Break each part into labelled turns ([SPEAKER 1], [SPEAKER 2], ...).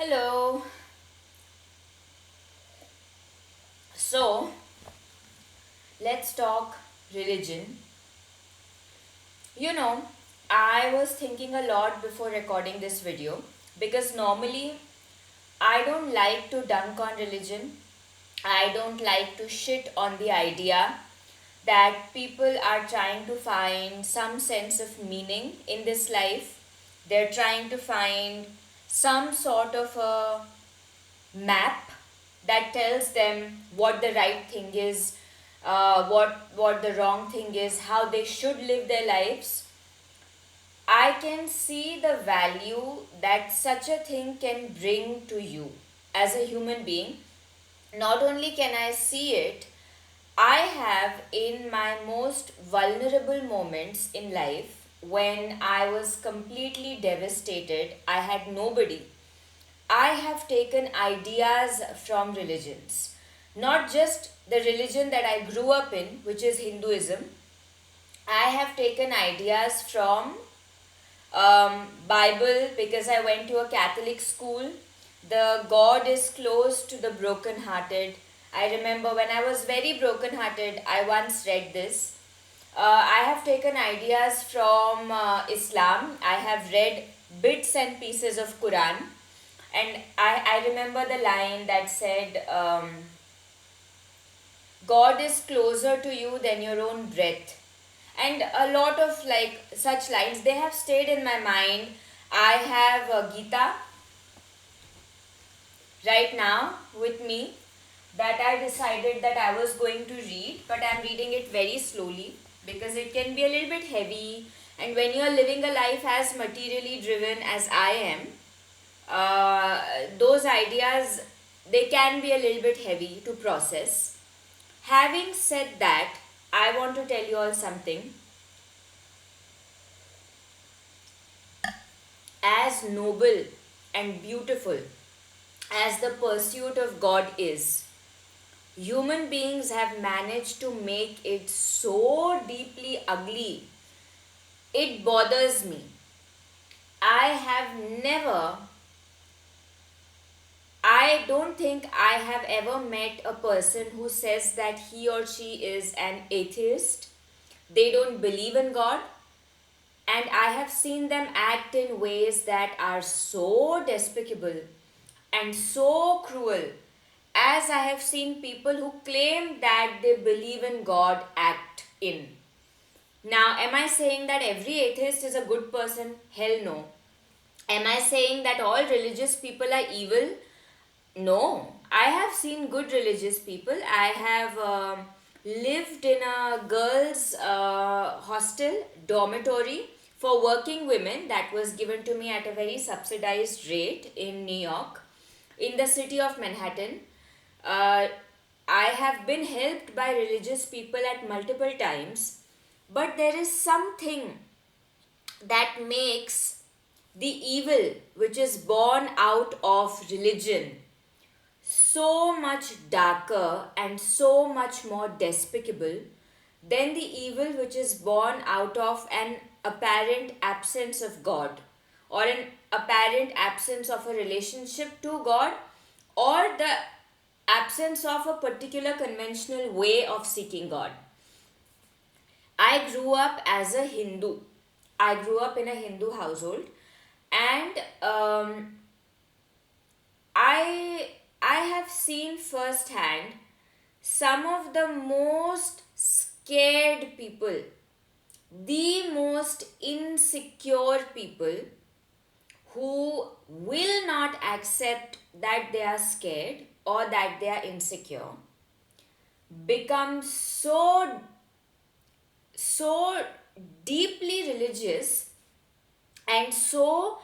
[SPEAKER 1] Hello. So, let's talk religion. You know, I was thinking a lot before recording this video because normally I don't like to dunk on religion. I don't like to shit on the idea that people are trying to find some sense of meaning in this life. They're trying to find some sort of a map that tells them what the right thing is, what the wrong thing is, how they should live their lives. I can see the value that such a thing can bring to you as a human being. Not only can I see it, I have in my most vulnerable moments in life when I was completely devastated, I had nobody. I have taken ideas from religions. Not just the religion that I grew up in, which is Hinduism. I have taken ideas from Bible because I went to a Catholic school. The God is close to the brokenhearted. I remember when I was very brokenhearted, I once read this. I have taken ideas from Islam. I have read bits and pieces of Quran, and I remember the line that said, God is closer to you than your own breath. And a lot of like such lines, they have stayed in my mind. I have Gita right now with me that I decided that I was going to read, but I'm reading it very slowly because it can be a little bit heavy. And when you're living a life as materially driven as I am, those ideas, they can be a little bit heavy to process. Having said that, I want to tell you all something. As noble and beautiful as the pursuit of God is, human beings have managed to make it so deeply ugly. It bothers me. I have never, I don't think I have ever met a person who says that he or she is an atheist. They don't believe in God. And I have seen them act in ways that are so despicable and so cruel, as I have seen people who claim that they believe in God act in. Now, am I saying that every atheist is a good person? Hell no. Am I saying that all religious people are evil? No, I have seen good religious people. I have lived in a girls' hostel dormitory for working women that was given to me at a very subsidized rate in New York, in the city of Manhattan. Uh, I have been helped by religious people at multiple times, but there is something that makes the evil which is born out of religion so much darker and so much more despicable than the evil which is born out of an apparent absence of God, or an apparent absence of a relationship to God, or the absence of a particular conventional way of seeking God. I grew up as a Hindu. I grew up in a Hindu household, and I I have seen firsthand some of the most scared people, the most insecure people who will not accept that they are scared or that they are insecure become so deeply religious and so,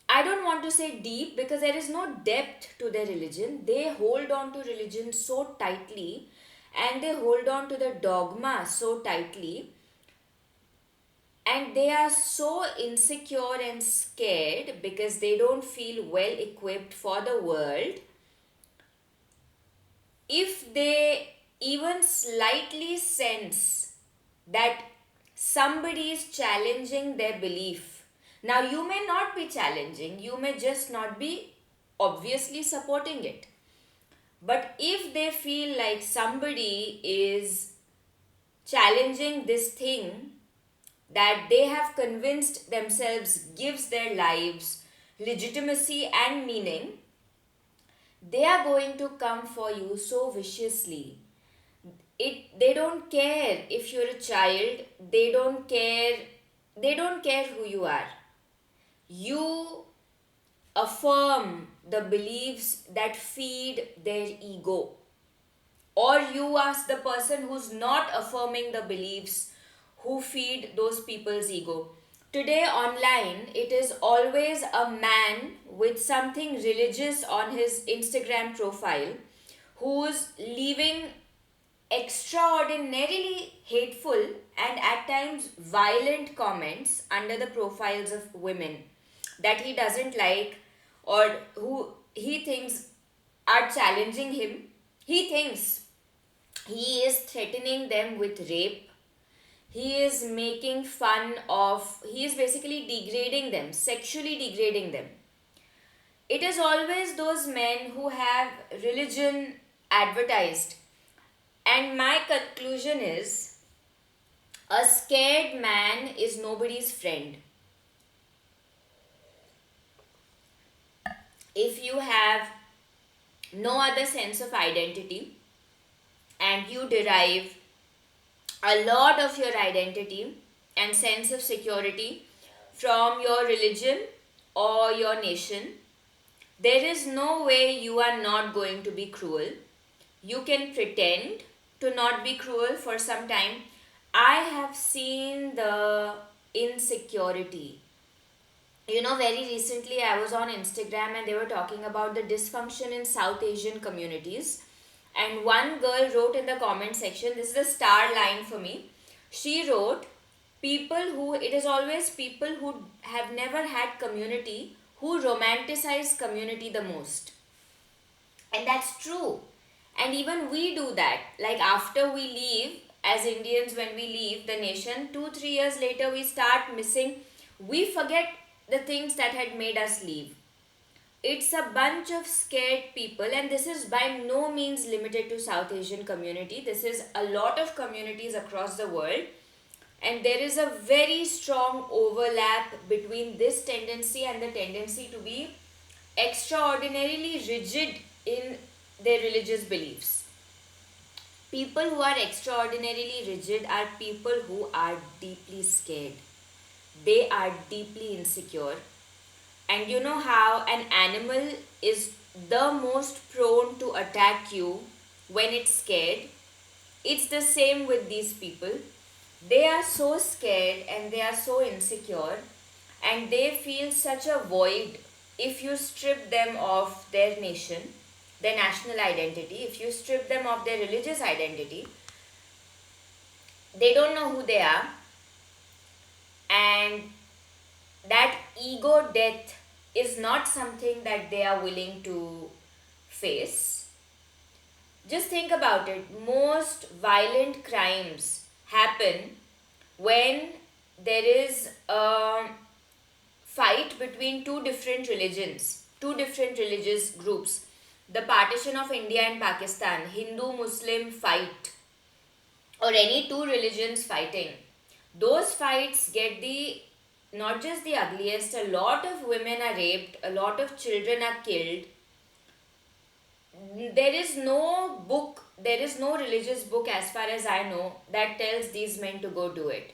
[SPEAKER 1] I don't want to say deep because there is no depth to their religion. They hold on to religion so tightly and they hold on to the dogma so tightly, and they are so insecure and scared because they don't feel well equipped for the world. If they even slightly sense that somebody is challenging their belief, now you may not be challenging, you may just not be obviously supporting it. But if they feel like somebody is challenging this thing that they have convinced themselves gives their lives legitimacy and meaning, they are going to come for you so viciously. They don't care if you're a child, they don't care who you are. You affirm the beliefs that feed their ego, or you ask the person who's not affirming the beliefs who feed those people's ego. Today online, it is always a man with something religious on his Instagram profile who's leaving extraordinarily hateful and at times violent comments under the profiles of women that he doesn't like, or who he thinks are challenging him. He thinks he is threatening them with rape. He is making fun of, he is basically degrading them, sexually degrading them. It is always those men who have religion advertised. And my conclusion is a scared man is nobody's friend. If you have no other sense of identity and you derive a lot of your identity and sense of security from your religion or your nation, there is no way you are not going to be cruel. You can pretend to not be cruel for some time. I have seen the insecurity. Very recently I was on Instagram and they were talking about the dysfunction in South Asian communities. And one girl wrote in the comment section, this is a star line for me. She wrote, it is always people who have never had community who romanticize community the most. And that's true. And even we do that. Like after we leave, as Indians, when we leave the nation, 2-3 years later, we start missing, we forget the things that had made us leave. It's a bunch of scared people, and this is by no means limited to South Asian community. This is a lot of communities across the world. And there is a very strong overlap between this tendency and the tendency to be extraordinarily rigid in their religious beliefs. People who are extraordinarily rigid are people who are deeply scared. They are deeply insecure. And you know how an animal is the most prone to attack you when it's scared? It's the same with these people. They are so scared and they are so insecure, and they feel such a void if you strip them of their nation, their national identity, if you strip them of their religious identity. They don't know who they are, and that ego death is not something that they are willing to face. Just think about it. Most violent crimes happen when there is a fight between two different religions, two different religious groups. The partition of India and Pakistan, Hindu-Muslim fight, or any two religions fighting. Those fights get not just the ugliest, a lot of women are raped, a lot of children are killed. There is no book, there is no religious book as far as I know that tells these men to go do it.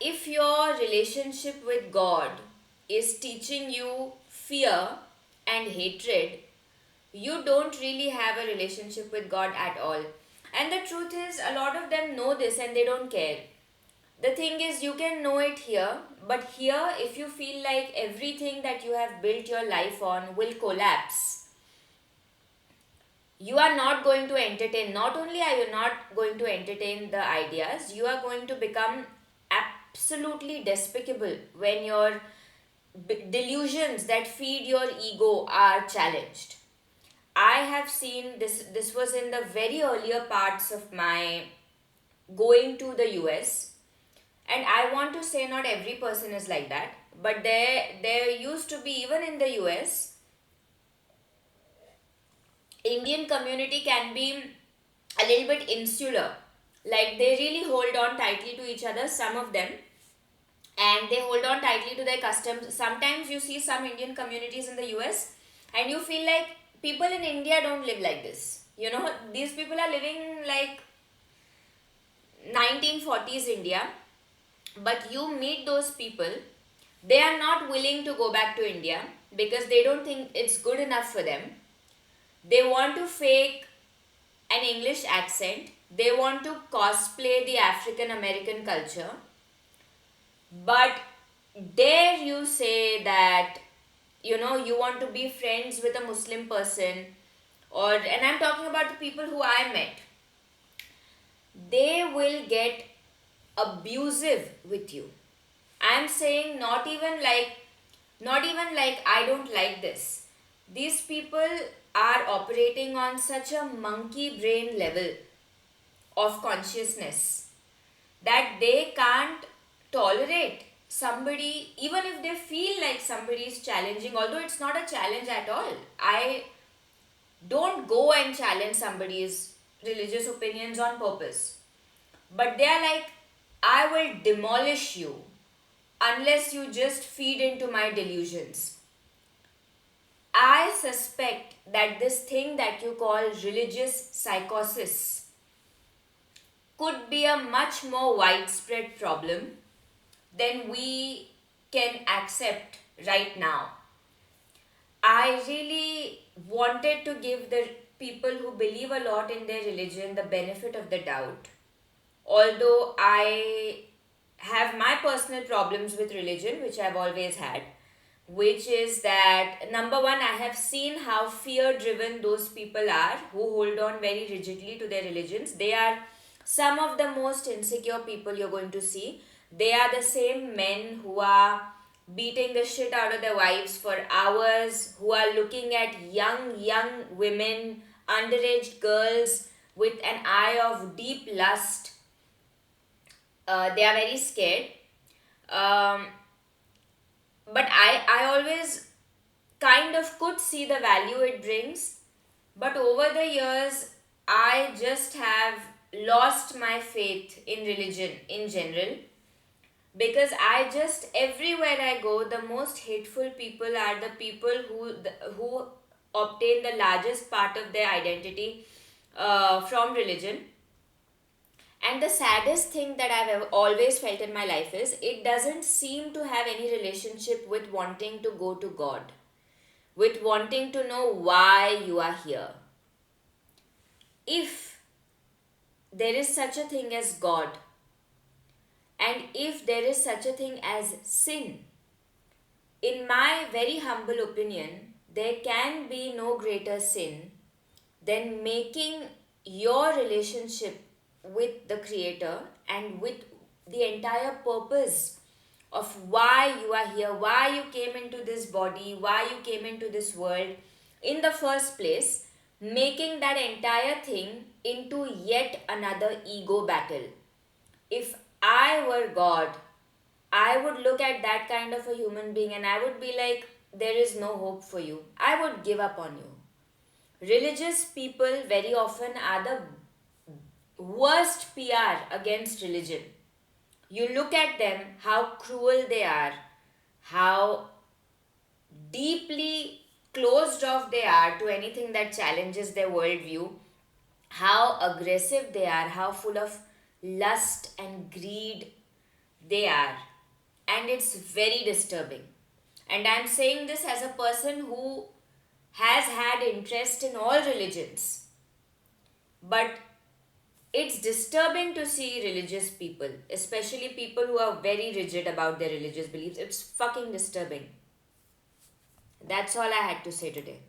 [SPEAKER 1] If your relationship with God is teaching you fear and hatred, you don't really have a relationship with God at all. And the truth is, a lot of them know this and they don't care. The thing is, you can know it here, but here, if you feel like everything that you have built your life on will collapse, you are not going to entertain. Not only are you not going to entertain the ideas, you are going to become absolutely despicable when your delusions that feed your ego are challenged. I have seen this was in the very earlier parts of my going to the US. And I want to say not every person is like that. but there used to be, even in the US, Indian community can be a little bit insular. Like they really hold on tightly to each other, some of them, and they hold on tightly to their customs. Sometimes you see some Indian communities in the US and you feel like people in India don't live like this. You know, these people are living like 1940s India, but you meet those people, they are not willing to go back to India because they don't think it's good enough for them. They want to fake an English accent, they want to cosplay the African American culture, but dare you say that, you know, you want to be friends with a Muslim person, or, and I'm talking about the people who I met, they will get abusive with you. I'm saying not even like I don't like this. These people are operating on such a monkey brain level of consciousness that they can't tolerate somebody, even if they feel like somebody is challenging, although it's not a challenge at all. I don't go and challenge somebody's religious opinions on purpose. But they are like, I will demolish you unless you just feed into my delusions. I suspect that this thing that you call religious psychosis could be a much more widespread problem than we can accept right now. I really wanted to give the people who believe a lot in their religion the benefit of the doubt. Although I have my personal problems with religion, which I've always had, which is that number one, I have seen how fear driven those people are who hold on very rigidly to their religions. They are some of the most insecure people you're going to see. They are the same men who are beating the shit out of their wives for hours, who are looking at young women, underage girls with an eye of deep lust. They are very scared. Um, but I always kind of could see the value it brings. But over the years, I just have lost my faith in religion in general, because I just, everywhere I go, the most hateful people are the people who obtain the largest part of their identity from religion. And the saddest thing that I've always felt in my life is it doesn't seem to have any relationship with wanting to go to God, with wanting to know why you are here. If there is such a thing as God, and if there is such a thing as sin, in my very humble opinion, there can be no greater sin than making your relationship with the Creator and with the entire purpose of why you are here, why you came into this body, why you came into this world in the first place, making that entire thing into yet another ego battle. If I were God, I would look at that kind of a human being and I would be like, there is no hope for you. I would give up on you. Religious people very often are the worst PR against religion. You look at them, how cruel they are, how deeply closed off they are to anything that challenges their worldview, how aggressive they are, how full of lust and greed they are. And it's very disturbing. And I'm saying this as a person who has had interest in all religions. But it's disturbing to see religious people, especially people who are very rigid about their religious beliefs. It's fucking disturbing. That's all I had to say today.